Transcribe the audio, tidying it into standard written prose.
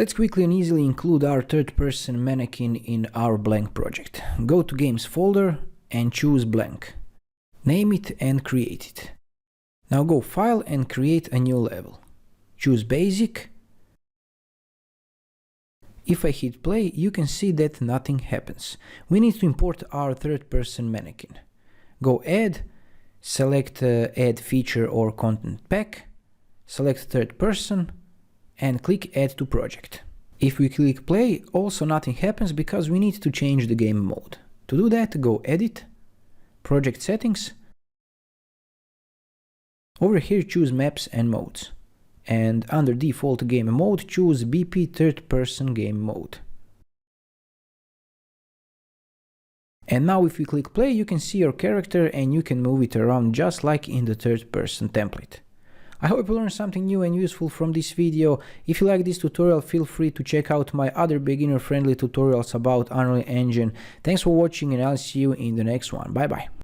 Let's quickly and easily include our third-person mannequin in our blank project. Go to Games folder and choose blank. Name it and create it. Now go File and create a new level. Choose Basic. If I hit play, you can see that nothing happens. We need to import our third-person mannequin. Go Add, select Add Feature or Content Pack, select Third Person, and click Add to Project. If we click play, also nothing happens because we need to change the game mode. To do that, go Edit, Project Settings. Over here choose Maps and Modes. And under Default Game Mode, choose BP Third Person Game Mode. And now if we click play, you can see your character and you can move it around just like in the third person template. I hope you learned something new and useful from this video. If you like this tutorial, feel free to check out my other beginner-friendly tutorials about Unreal Engine. Thanks for watching and I'll see you in the next one. Bye bye.